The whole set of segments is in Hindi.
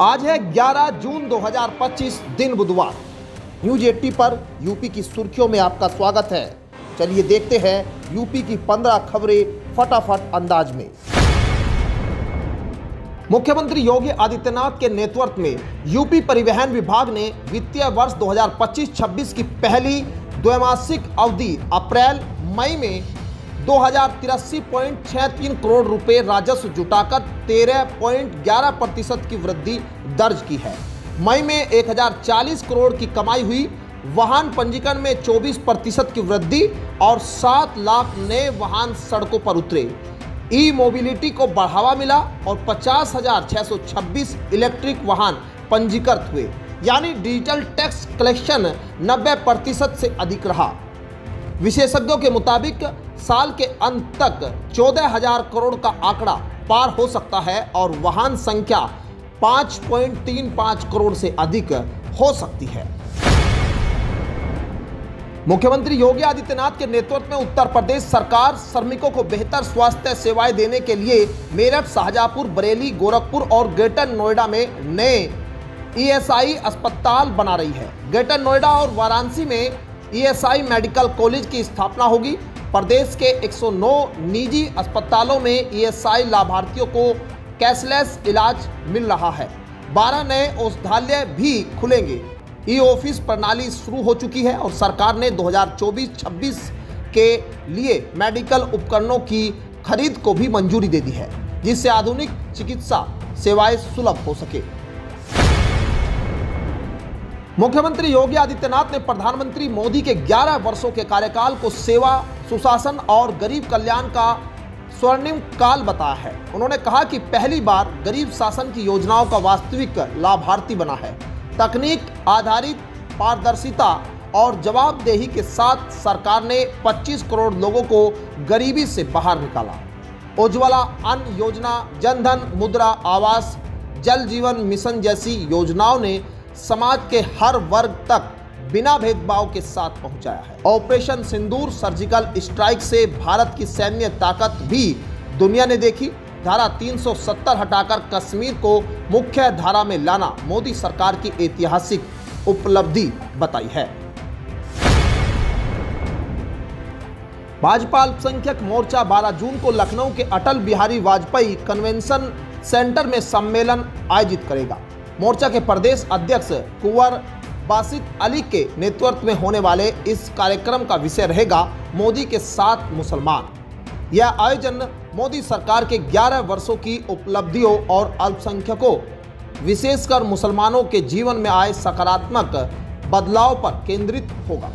आज है 11 जून 2025 दिन बुधवार। न्यूज 80 पर यूपी की सुर्खियों में आपका स्वागत है। चलिए देखते हैं यूपी की 15 खबरें फटाफट अंदाज में। मुख्यमंत्री योगी आदित्यनाथ के नेतृत्व में यूपी परिवहन विभाग ने वित्तीय वर्ष 2025-26 की पहली द्वैमासिक अवधि अप्रैल मई में 2083.63 करोड़ रुपए राजस्व जुटाकर 13.11% की वृद्धि दर्ज की है। मई में 1040 करोड़ की कमाई हुई। वाहन पंजीकरण में 24% की वृद्धि और 7 लाख नए वाहन सड़कों पर उतरे। ई मोबिलिटी को बढ़ावा मिला और 50,626 इलेक्ट्रिक वाहन पंजीकृत हुए, यानी डिजिटल टैक्स कलेक्शन 90% से अधिक रहा। विशेषज्ञों के मुताबिक साल के अंत तक 14,000 करोड़ का आंकड़ा पार हो सकता है और वाहन संख्या 5.35 करोड़ से अधिक हो सकती है। मुख्यमंत्री योगी आदित्यनाथ के नेतृत्व में उत्तर प्रदेश सरकार श्रमिकों को बेहतर स्वास्थ्य सेवाएं देने के लिए मेरठ, शाहजहांपुर, बरेली, गोरखपुर और ग्रेटर नोएडा में नए ईएसआई अस्पताल बना रही है। ग्रेटर नोएडा और वाराणसी में ईएसआई मेडिकल कॉलेज की स्थापना होगी। प्रदेश के 109 निजी अस्पतालों में ईएसआई लाभार्थियों को कैशलेस इलाज मिल रहा है। 12 नए औषधालय भी खुलेंगे। ई ऑफिस प्रणाली शुरू हो चुकी है और सरकार ने 2024-26 के लिए मेडिकल उपकरणों की खरीद को भी मंजूरी दे दी है, जिससे आधुनिक चिकित्सा सेवाएं सुलभ हो सके। मुख्यमंत्री योगी आदित्यनाथ ने प्रधानमंत्री मोदी के 11 वर्षों के कार्यकाल को सेवा, सुशासन और गरीब कल्याण का स्वर्णिम काल बताया है। उन्होंने कहा कि पहली बार गरीब शासन की योजनाओं का वास्तविक लाभार्थी बना है। तकनीक आधारित पारदर्शिता और जवाबदेही के साथ सरकार ने 25 करोड़ लोगों को गरीबी से बाहर निकाला। उज्ज्वला अन्न योजना, जनधन, मुद्रा आवास, जल जीवन मिशन जैसी योजनाओं ने समाज के हर वर्ग तक बिना भेदभाव के साथ पहुंचाया है। ऑपरेशन सिंदूर सर्जिकल स्ट्राइक से भारत की सैन्य ताकत भी दुनिया ने देखी। धारा 370 हटाकर कश्मीर को मुख्य धारा में लाना मोदी सरकार की ऐतिहासिक उपलब्धि बताई है। भाजपा अल्पसंख्यक मोर्चा 12 जून को लखनऊ के अटल बिहारी वाजपेयी कन्वेंशन सेंटर में सम्मेलन आयोजित करेगा। मोर्चा के प्रदेश अध्यक्ष कुंवर बासित अली के नेतृत्व में होने वाले इस कार्यक्रम का विषय रहेगा मोदी के साथ मुसलमान। यह आयोजन मोदी सरकार के 11 वर्षों की उपलब्धियों और अल्पसंख्यकों, विशेषकर मुसलमानों के जीवन में आए सकारात्मक बदलाव पर केंद्रित होगा।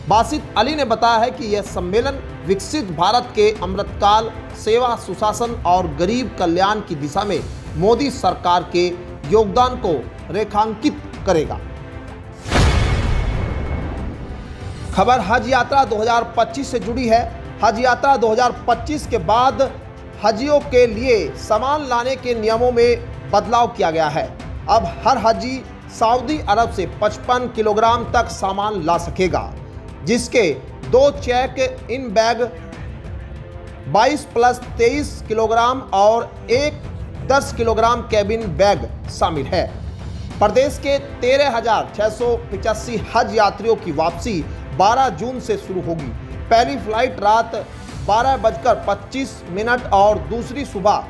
बासित अली ने बताया है कि यह सम्मेलन विकसित भारत के अमृतकाल, सेवा, सुशासन और गरीब कल्याण की दिशा में मोदी सरकार के योगदान को रेखांकित करेगा। खबर हज यात्रा 2025 से जुड़ी है। हज यात्रा 2025 के बाद हजियों के लिए सामान लाने के नियमों में बदलाव किया गया है। अब हर हजी सऊदी अरब से 55 किलोग्राम तक सामान ला सकेगा, जिसके 2 चेक इन बैग 22 + 23 किलोग्राम और एक 10 किलोग्राम कैबिन बैग शामिल है। प्रदेश के 13,685 हज यात्रियों की वापसी 12 जून से शुरू होगी। पहली फ्लाइट रात 12:25 और दूसरी सुबह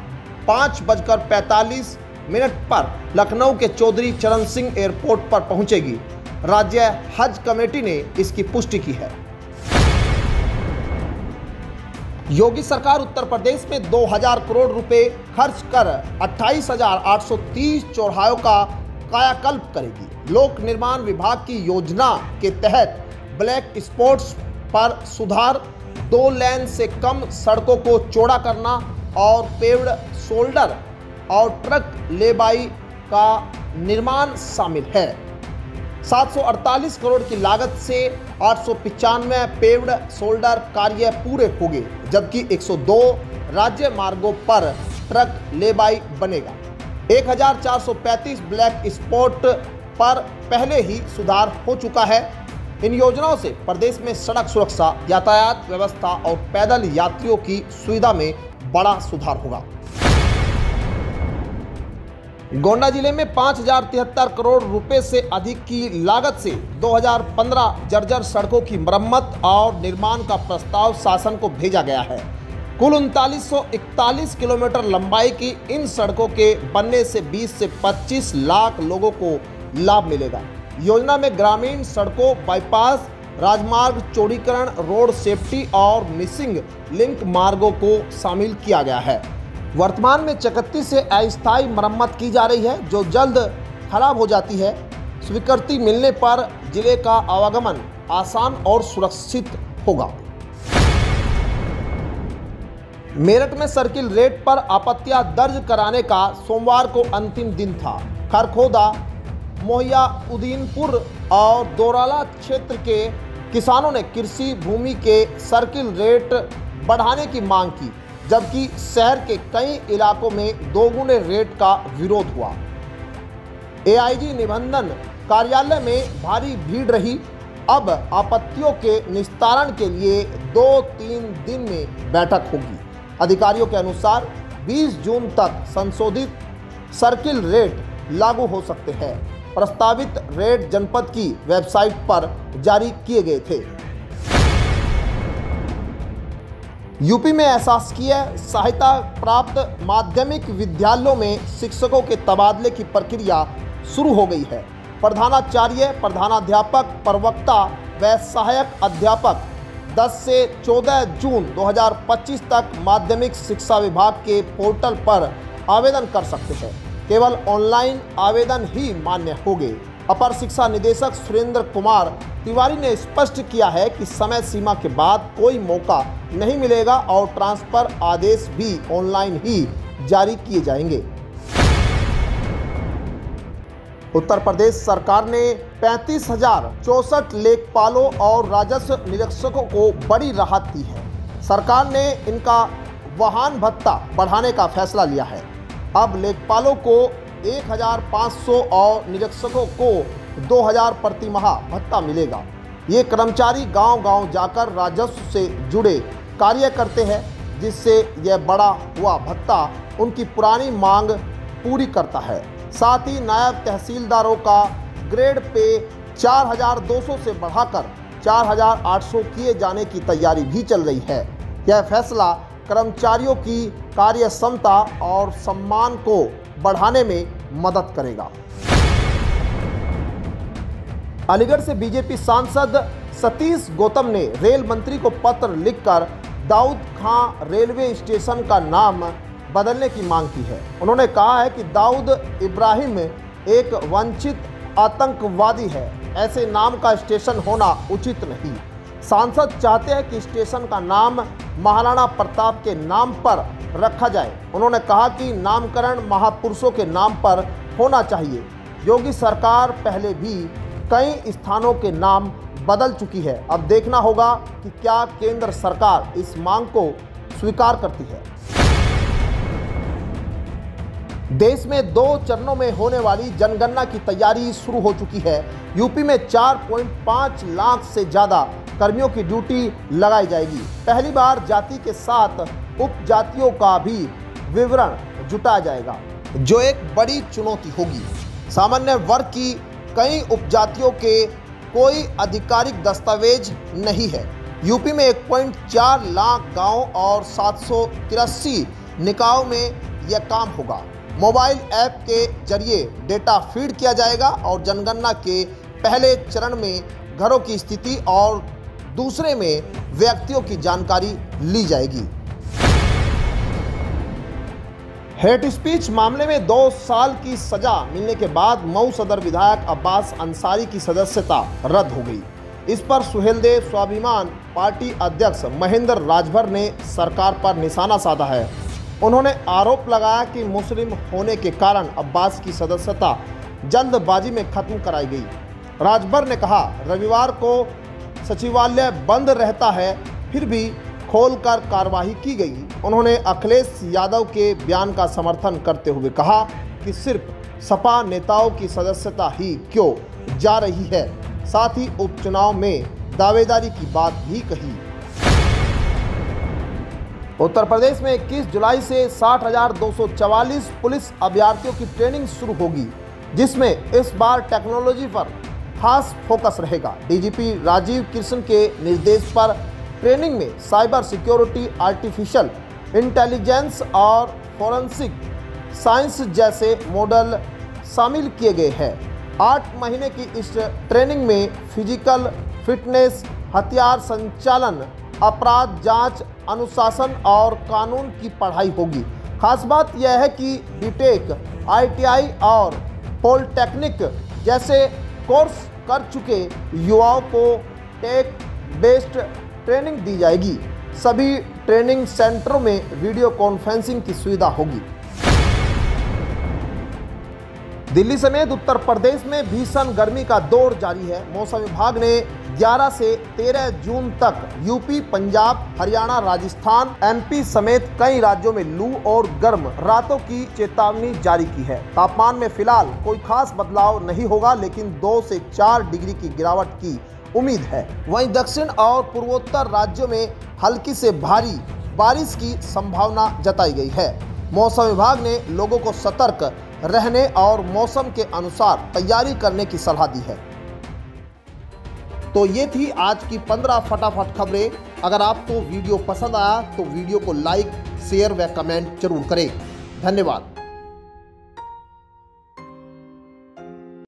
5:45 पर लखनऊ के चौधरी चरण सिंह एयरपोर्ट पर पहुंचेगी। राज्य हज कमेटी ने इसकी पुष्टि की है। योगी सरकार उत्तर प्रदेश में 2,000 करोड़ रुपए खर्च कर 28,830 चौराहों का कायाकल्प करेगी। लोक निर्माण विभाग की योजना के तहत ब्लैक स्पॉट्स पर सुधार, 2 लेन से कम सड़कों को चौड़ा करना और पेव्ड शोल्डर और ट्रक लेबाई का निर्माण शामिल है। 748 करोड़ की लागत से 895 पेव्ड शोल्डर कार्य पूरे होंगे, जबकि 102 राज्य मार्गों पर ट्रक लेबाई बनेगा। 1435 ब्लैक स्पॉट पर पहले ही सुधार हो चुका है। इन योजनाओं से प्रदेश में सड़क सुरक्षा, यातायात व्यवस्था और पैदल यात्रियों की सुविधा में बड़ा सुधार होगा। गोंडा जिले में 5073 करोड़ रुपए से अधिक की लागत से 2015 जर्जर सड़कों की मरम्मत और निर्माण का प्रस्ताव शासन को भेजा गया है। कुल 3941 किलोमीटर लंबाई की इन सड़कों के बनने से 20 से 25 लाख लोगों को लाभ मिलेगा। योजना में ग्रामीण सड़कों, बाईपास, राजमार्ग चौड़ीकरण, रोड सेफ्टी और मिसिंग लिंक मार्गों को शामिल किया गया है। वर्तमान में 31 से अस्थायी मरम्मत की जा रही है, जो जल्द खराब हो जाती है। स्वीकृति मिलने पर जिले का आवागमन आसान और सुरक्षित होगा। मेरठ में सर्किल रेट पर आपत्तियां दर्ज कराने का सोमवार को अंतिम दिन था। खरखोदा, मोहियाउद्दीनपुर और दोराला क्षेत्र के किसानों ने कृषि भूमि के सर्किल रेट बढ़ाने की मांग की, जबकि शहर के कई इलाकों में दोगुने रेट का विरोध हुआ। एआईजी निबंधन कार्यालय में भारी भीड़ रही। अब आपत्तियों के निस्तारण के लिए 2-3 दिन में बैठक होगी। अधिकारियों के अनुसार 20 जून तक संशोधित सर्किल रेट लागू हो सकते हैं। प्रस्तावित रेट जनपद की वेबसाइट पर जारी किए गए थे। यूपी में शासकीय सहायता प्राप्त माध्यमिक विद्यालयों में शिक्षकों के तबादले की प्रक्रिया शुरू हो गई है। प्रधानाचार्य, प्रधानाध्यापक, प्रवक्ता व सहायक अध्यापक 10 से 14 जून 2025 तक माध्यमिक शिक्षा विभाग के पोर्टल पर आवेदन कर सकते हैं। केवल ऑनलाइन आवेदन ही मान्य होंगे। अपर शिक्षा निदेशक सुरेंद्र कुमार तिवारी ने स्पष्ट किया है कि समय सीमा के बाद कोई मौका नहीं मिलेगा और ट्रांसफर आदेश भी ऑनलाइन ही जारी किए जाएंगे। उत्तर प्रदेश सरकार ने 35,064 लेखपालों और राजस्व निरीक्षकों को बड़ी राहत दी है। सरकार ने इनका वाहन भत्ता बढ़ाने का फैसला लिया है। अब लेखपालों को 1,500 और निरीक्षकों को 2,000 प्रति माह भत्ता मिलेगा। ये कर्मचारी गांव-गांव जाकर राजस्व से जुड़े कार्य करते हैं, जिससे यह बढ़ा हुआ भत्ता उनकी पुरानी मांग पूरी करता है। साथ ही नायब तहसीलदारों का ग्रेड पे 4,200 से बढ़ाकर 4,800 किए जाने की तैयारी भी चल रही है। यह फैसला कर्मचारियों की कार्य क्षमता और सम्मान को बढ़ाने में मदद करेगा। अलीगढ़ से बीजेपी सांसद सतीश गौतम ने रेल मंत्री को पत्र लिखकर दाऊद खां रेलवे स्टेशन का नाम बदलने की मांग की है। उन्होंने कहा है कि दाऊद इब्राहिम एक वंचित आतंकवादी है। ऐसे नाम का स्टेशन होना उचित नहीं। सांसद चाहते हैं कि स्टेशन का नाम महाराणा प्रताप के नाम पर रखा जाए। उन्होंने कहा कि नामकरण महापुरुषों के नाम पर होना चाहिए। योगी सरकार पहले भी कई स्थानों के नाम बदल चुकी है। अब देखना होगा कि क्या केंद्र सरकार इस मांग को स्वीकार करती है। देश में 2 चरणों में होने वाली जनगणना की तैयारी शुरू हो चुकी है। यूपी में 4.5 लाख से ज़्यादा कर्मियों की ड्यूटी लगाई जाएगी। पहली बार जाति के साथ उपजातियों का भी विवरण जुटाया जाएगा, जो एक बड़ी चुनौती होगी। सामान्य वर्ग की कई उपजातियों के कोई आधिकारिक दस्तावेज नहीं है। यूपी में 1.4 लाख गांव और 783 निकायों में यह काम होगा। मोबाइल ऐप के जरिए डेटा फीड किया जाएगा और जनगणना के पहले चरण में घरों की स्थिति और दूसरे में व्यक्तियों की जानकारी ली जाएगी। हेट स्पीच मामले में 2 साल की सजा मिलने के बाद मऊ सदर विधायक अब्बास अंसारी की सदस्यता रद्द हो गई। इस पर सुहेलदेव स्वाभिमान पार्टी अध्यक्ष महेंद्र राजभर ने सरकार पर निशाना साधा है। उन्होंने आरोप लगाया कि मुस्लिम होने के कारण अब्बास की सदस्यता जल्दबाजी में खत्म कराई गई। राजभर ने कहा, रविवार को सचिवालय बंद रहता है, फिर भी खोलकर कार्रवाई की गई। उन्होंने अखिलेश यादव के बयान का समर्थन करते हुए कहा कि सिर्फ सपा नेताओं की सदस्यता ही क्यों जा रही है। साथ ही उपचुनाव में दावेदारी की बात भी कही। उत्तर प्रदेश में 21 जुलाई से 60,244 पुलिस अभ्यर्थियों की ट्रेनिंग शुरू होगी, जिसमें इस बार टेक्नोलॉजी पर खास फोकस रहेगा। डीजीपी राजीव कृष्ण के निर्देश पर ट्रेनिंग में साइबर सिक्योरिटी, आर्टिफिशियल इंटेलिजेंस और फोरेंसिक साइंस जैसे मॉडल शामिल किए गए हैं। 8 महीने की इस ट्रेनिंग में फिजिकल फिटनेस, हथियार संचालन, अपराध जांच, अनुशासन और कानून की पढ़ाई होगी। खास बात यह है कि बीटेक, आईटीआई और पॉलिटेक्निक जैसे कोर्स कर चुके युवाओं को टेक बेस्ड ट्रेनिंग दी जाएगी। सभी ट्रेनिंग सेंटरों में वीडियो कॉन्फ्रेंसिंग की सुविधा होगी। दिल्ली समेत उत्तर प्रदेश में भीषण गर्मी का दौर जारी है। मौसम विभाग ने 11 से 13 जून तक यूपी, पंजाब, हरियाणा, राजस्थान, एमपी समेत कई राज्यों में लू और गर्म रातों की चेतावनी जारी की है। तापमान में फिलहाल कोई खास बदलाव नहीं होगा, लेकिन 2 से 4 डिग्री की गिरावट की उम्मीद है। वहीं दक्षिण और पूर्वोत्तर राज्यों में हल्की से भारी बारिश की संभावना जताई गई है। मौसम विभाग ने लोगों को सतर्क रहने और मौसम के अनुसार तैयारी करने की सलाह दी है। तो ये थी आज की 15 फटाफट खबरें। अगर आपको वीडियो पसंद आया तो वीडियो को लाइक, शेयर व कमेंट जरूर करें। धन्यवाद।